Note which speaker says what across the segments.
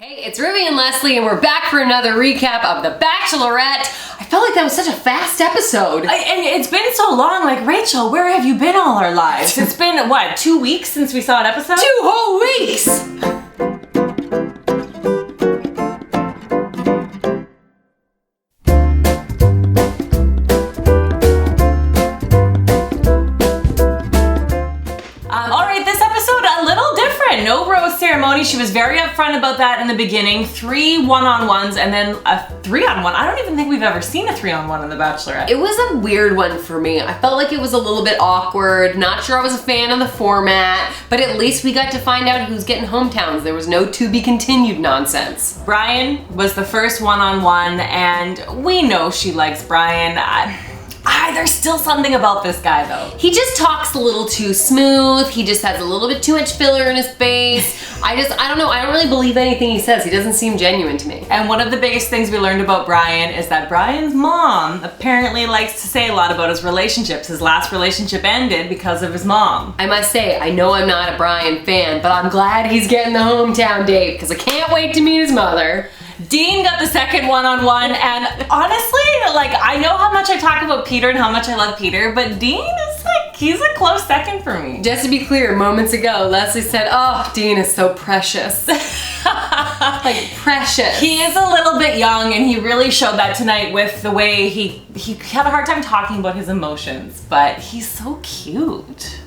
Speaker 1: Hey, it's Ruby and Leslie, and we're back for another recap of The Bachelorette. I felt like that was such a fast episode.
Speaker 2: And it's been so long, like, Rachel, where have you been all our lives? It's been, what, 2 weeks since we saw an episode?
Speaker 1: 2 whole weeks!
Speaker 2: No rose ceremony. She was very upfront about that in the beginning. 3 one-on-ones and then a 3-on-1. I don't even think we've ever seen a 3-on-1 on The Bachelorette.
Speaker 1: It was a weird one for me. I felt like it was a little bit awkward. Not sure I was a fan of the format, but at least we got to find out who's getting hometowns. There was no to be continued nonsense.
Speaker 2: Brian was the first one-on-one, and we know she likes Brian. There's still something about this guy though.
Speaker 1: He just talks a little too smooth. He just has a little bit too much filler in his face. I don't know. I don't really believe anything he says. He doesn't seem genuine to me.
Speaker 2: And one of the biggest things we learned about Brian is that Brian's mom apparently likes to say a lot about his relationships. His last relationship ended because of his mom.
Speaker 1: I must say, I know I'm not a Brian fan, but I'm glad he's getting the hometown date because I can't wait to meet his mother.
Speaker 2: Dean got the second one-on-one, and honestly, like, I know how much I talk about Peter and how much I love Peter, but Dean is like, he's a close second for me.
Speaker 1: Just to be clear, moments ago, Leslie said, oh, Dean is so precious. Like, precious.
Speaker 2: He is a little bit young, and he really showed that tonight with the way he had a hard time talking about his emotions, but he's so cute.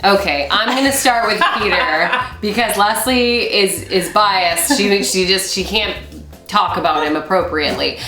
Speaker 1: Okay, I'm gonna start with Peter because Leslie is biased. She can't talk about him appropriately.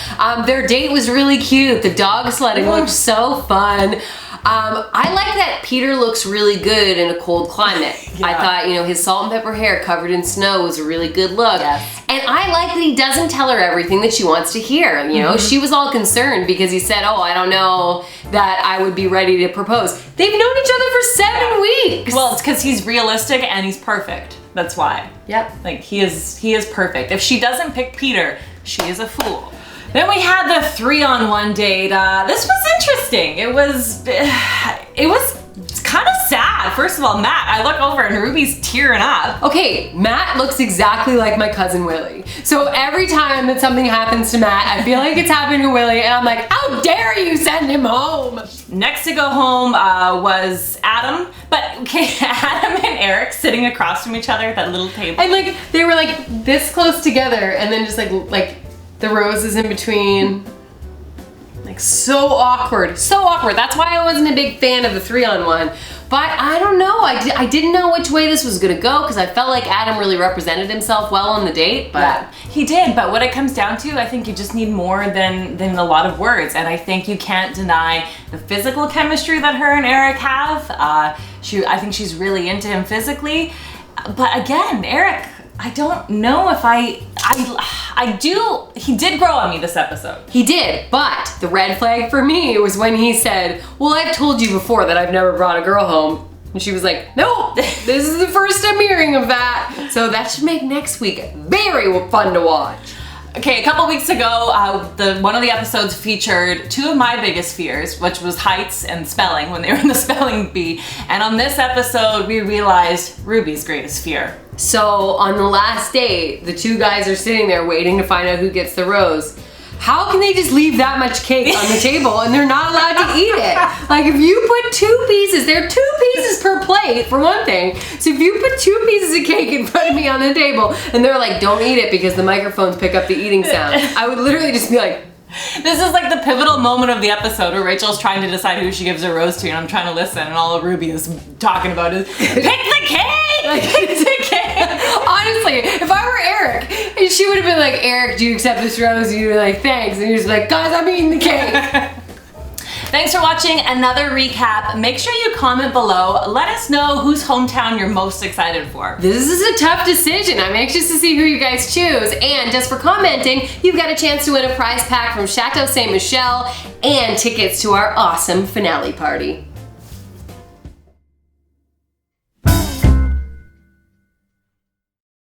Speaker 1: Their date was really cute. The dog sledding looked so fun. I like that Peter looks really good in a cold climate. Yeah. I thought, his salt and pepper hair covered in snow was a really good look.
Speaker 2: Yes.
Speaker 1: And I like that he doesn't tell her everything that she wants to hear. She was all concerned because he said, oh, I don't know that I would be ready to propose. They've known each other for 7 weeks.
Speaker 2: Well, it's because he's realistic and he's perfect. That's why.
Speaker 1: Yep.
Speaker 2: Like, he is perfect. If she doesn't pick Peter, she is a fool. Then we had the 3-on-1 date. This was interesting. It was kind of sad. First of all, Matt, I look over and Ruby's tearing up.
Speaker 1: Okay, Matt looks exactly like my cousin Willie. So every time that something happens to Matt, I feel like it's happening to Willie, and I'm like, how dare you send him home?
Speaker 2: Next to go home was Adam, but okay, Adam and Eric sitting across from each other at that little table.
Speaker 1: And like, they were like this close together, and then just like the roses in between. Like, so awkward, so awkward. That's why I wasn't a big fan of the 3-on-1. But I don't know, I didn't know which way this was gonna go because I felt like Adam really represented himself well on the date. But
Speaker 2: yeah, he did, but what it comes down to, I think you just need more than a lot of words. And I think you can't deny the physical chemistry that her and Eric have. I think she's really into him physically. But again, Eric, I don't know if he did grow on me this episode.
Speaker 1: He did, but the red flag for me was when he said, well, I've told you before that I've never brought a girl home. And she was like, no, this is the first I'm hearing of that. So that should make next week very fun to watch.
Speaker 2: Okay, a couple weeks ago, one of the episodes featured 2 of my biggest fears, which was heights and spelling when they were in the spelling bee. And on this episode, we realized Ruby's greatest fear.
Speaker 1: So on the last date, the 2 guys are sitting there waiting to find out who gets the rose. How can they just leave that much cake on the table and they're not allowed to eat it? Like, if you put 2 pieces, there are 2 pieces per plate for one thing. So if you put 2 pieces of cake in front of me on the table and they're like, don't eat it because the microphones pick up the eating sound, I would literally just be like,
Speaker 2: this is like the pivotal moment of the episode where Rachel's trying to decide who she gives a rose to, and I'm trying to listen, and all Ruby is talking about is, pick the cake!
Speaker 1: Like, pick the cake! Honestly, if I were Eric, she would have been like, Eric, do you accept this rose? And you'd be like, thanks. And you're just like, guys, I'm eating the cake.
Speaker 2: Thanks for watching another recap. Make sure you comment below. Let us know whose hometown you're most excited for.
Speaker 1: This is a tough decision. I'm anxious to see who you guys choose. And just for commenting, you've got a chance to win a prize pack from Chateau Ste. Michelle and tickets to our awesome finale party.